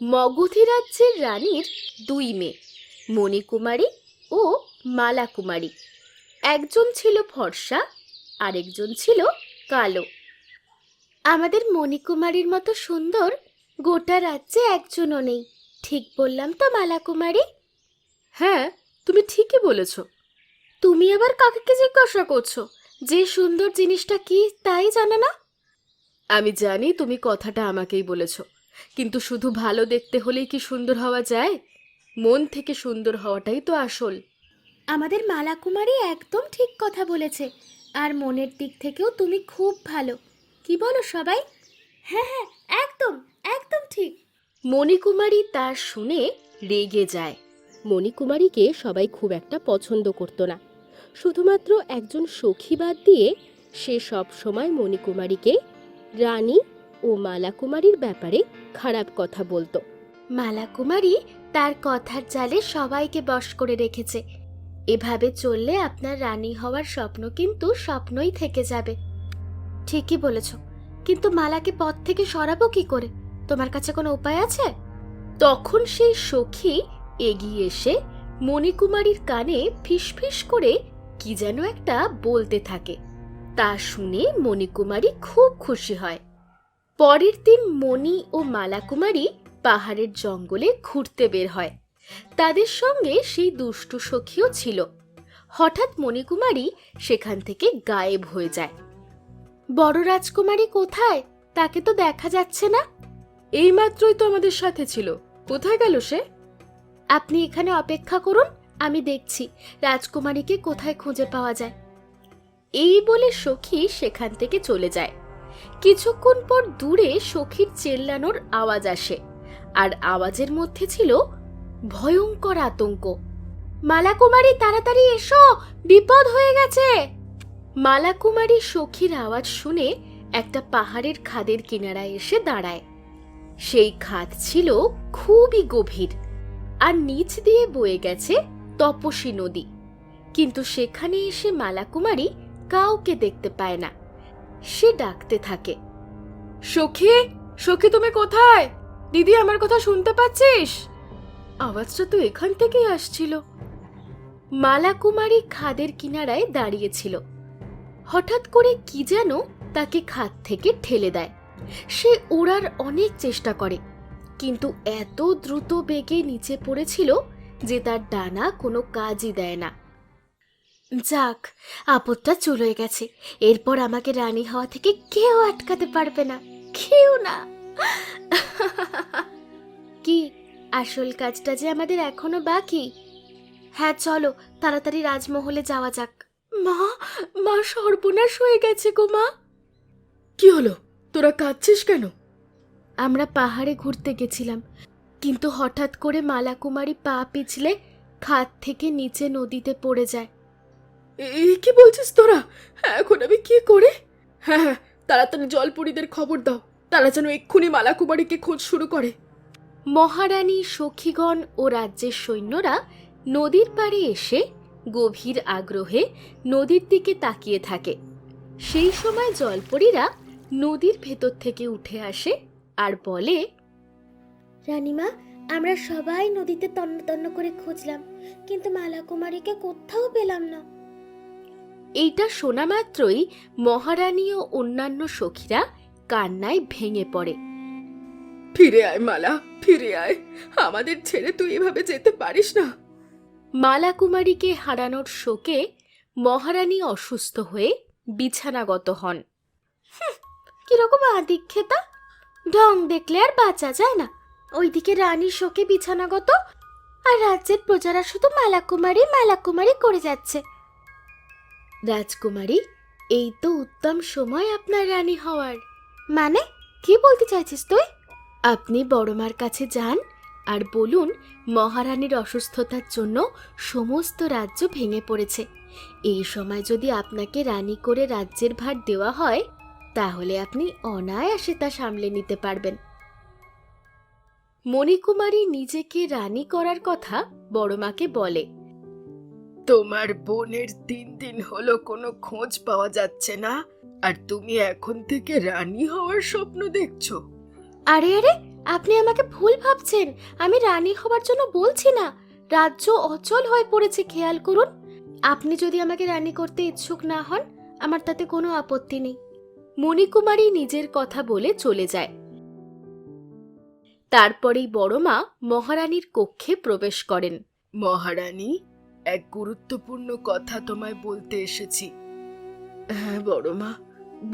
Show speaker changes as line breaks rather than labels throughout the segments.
মগধী রাজ্যের রানীর দুই মেয়ে, মণিকুমারী ও মালাকুমারী। একজন ছিল ফর্সা, আরেকজন ছিল কালো। আমাদের মণিকুমারীর মতো সুন্দর গোটা রাজ্যে একজনও নেই। ঠিক বললাম তো মালাকুমারী? হ্যাঁ, তুমি ঠিকই বলেছ। তুমি আবার কাকে জিজ্ঞাসা করছো? যে সুন্দর জিনিসটা কি তাই জানে না? আমি জানি তুমি কথাটা আমাকেই বলেছ, কিন্তু শুধু ভালো দেখতে হলেই কি সুন্দর হওয়া যায়? মন থেকে সুন্দর হওয়াটাই তো আসল। আমাদের মালাকুমারী একদম ঠিক কথা বলেছে। আর মনের দিক থেকেও তুমি খুব ভালো। কি বলো সবাই? হ্যাঁ হ্যাঁ, একদম একদম ঠিক। মণিকুমারী তার শুনে রেগে যায়। মণিকুমারীকে সবাই খুব একটা পছন্দ করতো না। শুধুমাত্র একজন সখী বাদ দিয়ে সে সব সময় মণিকুমারীকে রানী ও মালাকুমারীর ব্যাপারে খারাপ কথা বলতো। মালাকুমারী তার কথার জালে সবাইকে বশ করে রেখেছে। এভাবে চললে আপনার রানী হওয়ার স্বপ্ন কিন্তু স্বপ্নই থেকে যাবে। ঠিকই বলেছ, কিন্তু মালাকে পথ থেকে সরাবো কি করে? তোমার কাছে কোনো উপায় আছে? তখন সেই সখী এগিয়ে এসে মণিকুমারীর কানে ফিসফিস করে কি যেন একটা বলতে থাকে। তা শুনে মণিকুমারী খুব খুশি হয়। পরের দিন মণি ও মালাকুমারী পাহাড়ের জঙ্গলে ঘুরতে বের হয়। তাদের সঙ্গে সেই দুষ্টু সখীও ছিল। হঠাৎ মণিকুমারী সেখান থেকে গায়েব হয়ে যায়। বড় রাজকুমারী কোথায়? তাকে তো দেখা যাচ্ছে না। এইমাত্রই তো আমাদের সাথে ছিল, কোথায় গেল সে? আপনি এখানে অপেক্ষা করুন, আমি দেখছি রাজকুমারীকে কোথায় খুঁজে পাওয়া যায়। এই বলে সখী সেখান থেকে চলে যায়। কিছুক্ষণ পর দূরে সখীর চেল্লানোর আওয়াজ আসে, আর আওয়াজের মধ্যে ছিল ভয়ঙ্কর আতঙ্ক। মালাকুমারী, তাড়াতাড়ি এসো, বিপদ হয়ে গেছে। মালাকুমারী সখীর আওয়াজ শুনে একটা পাহাড়ের খাদের কিনারায় এসে দাঁড়ায়। সেই খাদ ছিল খুবই গভীর, আর নিচ দিয়ে বয়ে গেছে তপসী নদী। কিন্তু সেখানে এসে মালাকুমারী কাউকে দেখতে পায় না। সে ডাকতে থাকে, সখী, সখী তুমি কোথায়? দিদি, আমার কথা শুনতে পাচ্ছিস? আওয়াজটা তো এখান থেকেই আসছিল। মালাকুমারী খাদের কিনারায় দাঁড়িয়েছিল। হঠাৎ করে কি যেন তাকে খাদ থেকে ঠেলে দেয়। সে ওড়ার অনেক চেষ্টা করে, কিন্তু এত দ্রুত বেগে নিচে পড়েছিল যে তার ডানা কোনো কাজই দেয় না। যাক, আপদটা চলে গেছে। এরপর আমাকে রানী হওয়া থেকে কেউ আটকাতে পারবে না, কেউ না। কি, আসল কাজটা যে আমাদের এখনো বাকি। হ্যাঁ, চলো তাড়াতাড়ি রাজমহলে যাওয়া যাক। মা, মা, সর্বনাশ হয়ে গেছে গো মা। কি হলো? তোরা কাঁদছিস কেন? আমরা পাহাড়ে ঘুরতে গেছিলাম, কিন্তু হঠাৎ করে মালাকুমারী পা পিছলে খাদ থেকে নিচে নদীতে পড়ে যায়। কি বলছিস তোরা? এখন আমি কি করে? হ্যাঁ হ্যাঁ, তাড়াতাড়ি জলপরীদের খবর দাও, তারা যেন এক্ষুনি মালাকুমারীকে খোঁজ শুরু করে। মহারানী, সখীগণ ও রাজ্যের সৈন্যরা নদীর পাড়ে এসে গভীর আগ্রহে নদীর দিকে তাকিয়ে থাকে। সেই সময় জলপরীরা নদীর ভেতর থেকে উঠে আসে আর বলে, রানীমা, আমরা সবাই নদীতে তন্ন তন্ন করে খুঁজলাম, কিন্তু মালাকুমারীকে কোথাও পেলাম না। এইটা শোনা মাত্রই মহারানী ও অন্যান্য সখীরা কান্নায় ভেঙে পড়ে। ফিরে আয় মালা, ফিরে আয়, আমাদের ছেড়ে তুই এভাবে যেতে পারিস না। মালাকুমারীকে হারানোর শোকে মহারানী অসুস্থ হয়ে বিছানাগত হন। কিরকম আদিক্ষেতা, ঢং দেখলে আর বাঁচা যায় না। ওইদিকে রানী শোকে বিছানাগত, আর রাজ্যের প্রজারা শুধু মালাকুমারী মালাকুমারী করে যাচ্ছে। রাজকুমারী, এই তো উত্তম সময় আপনার রানী হওয়ার। মানে, কি বলতে চাইছিস তুই? আপনি বড়মার কাছে যান আর বলুন মহারানীর অসুস্থতার জন্য সমস্ত রাজ্য ভেঙে পড়েছে। এই সময় যদি আপনাকে রানী করে রাজ্যের ভার দেওয়া হয়, তাহলে আপনি অনায়াসে তা সামলে নিতে পারবেন। মণিকুমারী নিজেকে রানী করার কথা বড়মাকে বলে। তোমার বোনের 3 দিন হলো কোনো খোঁজ পাওয়া যাচ্ছে না, আর তুমি এখন থেকে রানী হওয়ার স্বপ্ন দেখছো? আরে আরে, আপনি আমাকে ভুল ভাবছেন। আমি রানী হবার জন্য বলছি না। রাজ্য অচল হয়ে পড়েছে, খেয়াল করুন। আপনি যদি আমাকে রানী করতে ইচ্ছুক না হন, আমার তাতে কোনো আপত্তি নেই। মণিকুমারী নিজের কথা বলে চলে যায়। তারপরেই বড় মা মহারানীর কক্ষে প্রবেশ করেন।
মহারানী, এক গুরুত্বপূর্ণ কথা তোমায় বলতে এসেছি। হ্যাঁ বড় মা,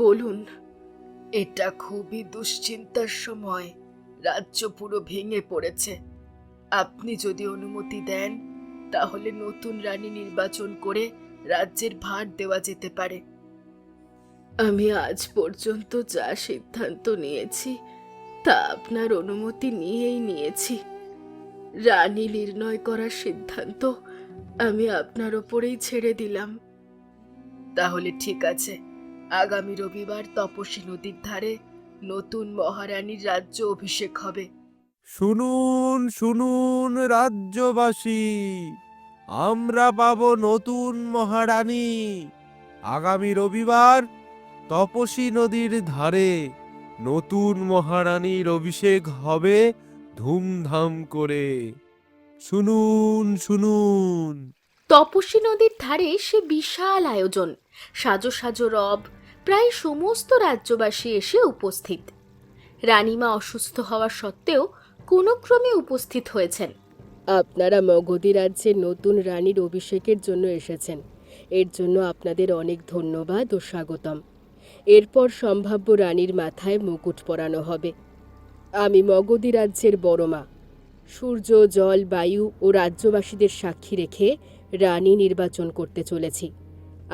বলুন। এটা খুবই দুশ্চিন্তার সময়। রাজ্য পুরো ভেঙে পড়েছে। আপনি যদি অনুমতি দেন, তাহলে নতুন রানী নির্বাচন করে রাজ্যের ভার দেওয়া যেতে পারে। আমি আজ পর্যন্ত যা সিদ্ধান্ত নিয়েছি তা আপনার অনুমতি নিয়েই নিয়েছি। রানী নির্ণয় করার সিদ্ধান্ত আমি আপনার ওপরেই ছেড়ে দিলাম। তাহলে ঠিক আছে, আগামী রবিবার তপসী নদীর ধারে নতুন মহারানীর রাজ্য অভিষেক হবে।
শুনুন শুনুন রাজ্যবাসী, আমরা পাবো নতুন মহারানী। আগামী রবিবার তপসী নদীর ধারে নতুন মহারানীর অভিষেক হবে ধুমধাম করে। শুনুন শুনুন।
তপসী নদীর ধারে সে বিশাল আয়োজন, সাজো সাজো রব। প্রায় সমস্ত রাজ্যবাসী এসে উপস্থিত। রানীমা অসুস্থ হওয়া সত্ত্বেও কোনো ক্রমে উপস্থিত হয়েছেন।
আপনারা মগধী রাজ্যের নতুন রানীর অভিষেকের জন্য এসেছেন। এর জন্য আপনাদের অনেক ধন্যবাদ ও স্বাগতম। এরপর সম্ভাব্য রানীর মাথায় মুকুট পরানো হবে। আমি মগধী রাজ্যের বড় মা। সূর্য, জল, বায়ু ও রাজ্যবাসীদের সাক্ষী রেখে রানী নির্বাচন করতে চলেছি।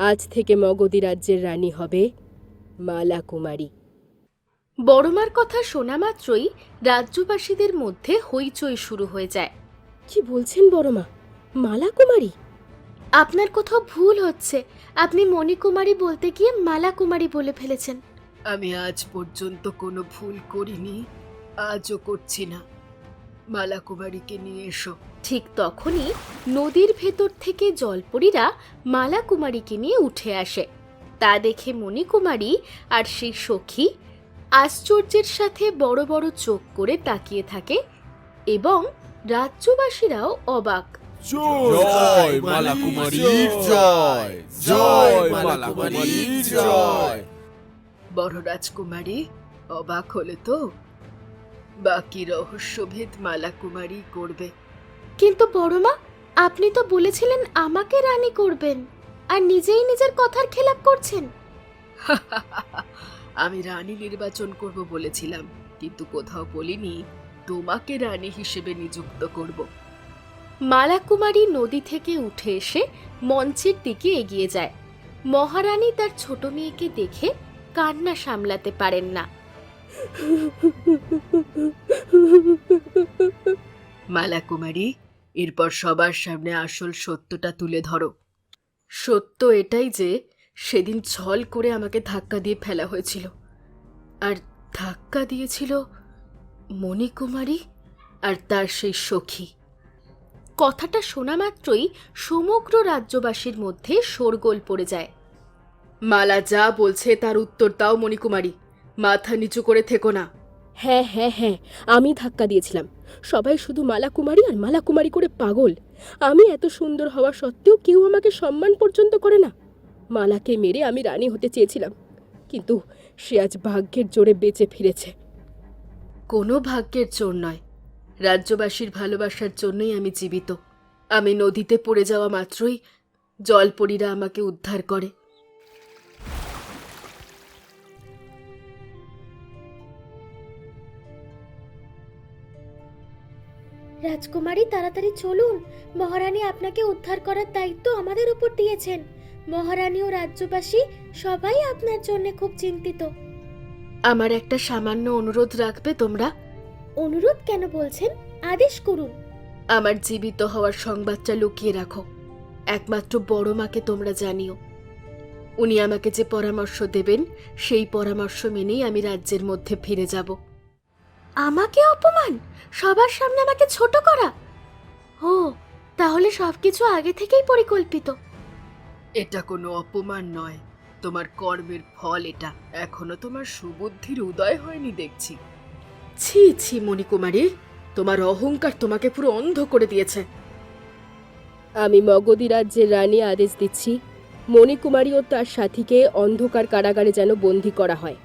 আজ থেকে মগধী রাজ্যের রানী হবে মালা কুমারী।
বড়মার কথা শোনা মাত্রই রাজ্যবাসীদের মধ্যে হইচই শুরু হয়ে যায়।
কি বলছেন বড় মা? মালা কুমারী?
আপনার কোথাও ভুল হচ্ছে। আপনি মণিকুমারী বলতে গিয়ে মালা কুমারী বলে ফেলেছেন।
আমি আজ পর্যন্ত কোনো ভুল করিনি, আজও করছি না। মালা কুমারীকে নিয়ে এসো।
ঠিক তখনই নদীর ভেতর থেকে জলপরীরা মালা কুমারীকে নিয়ে উঠে আসে। তা দেখে মণিকুমারী আর সেই সখী আশ্চর্যের সাথে বড় বড় চোখ করে তাকিয়ে থাকে এবং রাজ্যবাসীরাও অবাক।
জয় মালা কুমারীর জয়, জয় মালা কুমারীর জয়।
বড় রাজকুমারী অবাক হলে তো? বাকি রহস্যভেদ মালা কুমারী করবে।
কিন্তু বড়মা, আপনি তো বলেছিলেন আমাকে রানী করবেন, আর নিজেই নিজের কথার খেলাপ করছেন।
আমি রানী নির্বাচন করব বলেছিলাম, কিন্তু কোথাও বলিনি তোমাকে রানী হিসেবে নিযুক্ত করব।
মালা কুমারী নদী থেকে উঠে এসে মঞ্চের দিকে এগিয়ে যায়। মহারানী তার ছোট মেয়েকে দেখে কান্না সামলাতে পারেন না।
মালা কুমারী, এরপর সবার সামনে আসল সত্যটা তুলে ধরো। সত্য এটাই যে সেদিন ছল করে আমাকে ধাক্কা দিয়ে ফেলা হয়েছিল, আর ধাক্কা দিয়েছিল মণিকুমারী আর তার সেই সখী।
কথাটা শোনা মাত্রই সমগ্র রাজ্যবাসীর মধ্যে শোরগোল পড়ে যায়।
মালা যা বলছে তার উত্তর দাও মণিকুমারী, মাথা নিচু করে থেকো না। হ্যাঁ হ্যাঁ হ্যাঁ, আমি ধাক্কা দিয়েছিলাম। সবাই শুধু মালা কুমারী আর মালা কুমারী করে পাগল। আমি এত সুন্দর হওয়া সত্ত্বেও কেউ আমাকে সম্মান পর্যন্ত করে না। মালাকে মেরে আমি রানী হতে চেয়েছিলাম, কিন্তু সে আজ ভাগ্যের জোরে বেঁচে ফিরেছে। কোনো ভাগ্যের জোর নয়, রাজ্যবাসীর ভালোবাসার জন্যই আমি জীবিত। আমি নদীতে পড়ে যাওয়া মাত্রই জলপরীরা আমাকে উদ্ধার করে।
রাজকুমারী, তাড়াতাড়ি চলুন। মহারানী আপনাকে উদ্ধার করার দায়িত্ব আমাদের উপর দিয়েছেন। মহারানী ও রাজ্যবাসী সবাই আপনার জন্য খুব চিন্তিত।
আমার একটা সামান্য অনুরোধ রাখবে তোমরা?
অনুরোধ কেন বলছেন? আদেশ করুন।
আমার জীবিত হওয়ার সংবাদটা লুকিয়ে রাখো। একমাত্র বড় মাকে তোমরা জানিও। উনি আমাকে যে পরামর্শ দেবেন সেই পরামর্শ মেনেই আমি রাজ্যের মধ্যে ফিরে যাব।
আমাকে অপমান, সবার সামনে আমাকে ছোট করা। ও, তাহলে সবকিছু আগে থেকেই পরিকল্পিত।
এটা কোনো অপমান নয়, তোমার কর্মের ফল এটা। এখনো তোমার সুবুদ্ধির উদয় হয়নি দেখছি। ছি ছি মণিকুমারী, তোমার অহংকার তোমাকে পুরো অন্ধ করে দিয়েছে।
আমি মগধী রাজ্যের রানী আদেশ দিচ্ছি, মণিকুমারী ও তার সাথীকে অন্ধকার কারাগারে যেন বন্দী করা হয়।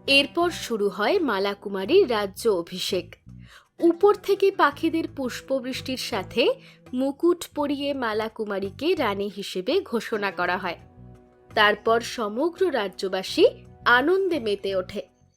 এরপর শুরু হয় মালাকুমারীর রাজ্য অভিষেক। উপর থেকে পাখিদের পুষ্পবৃষ্টির সাথে মুকুট পরিয়ে মালাকুমারীকে রানী হিসেবে ঘোষণা করা হয়। তারপর সমগ্র রাজ্যবাসী আনন্দে মেতে ওঠে।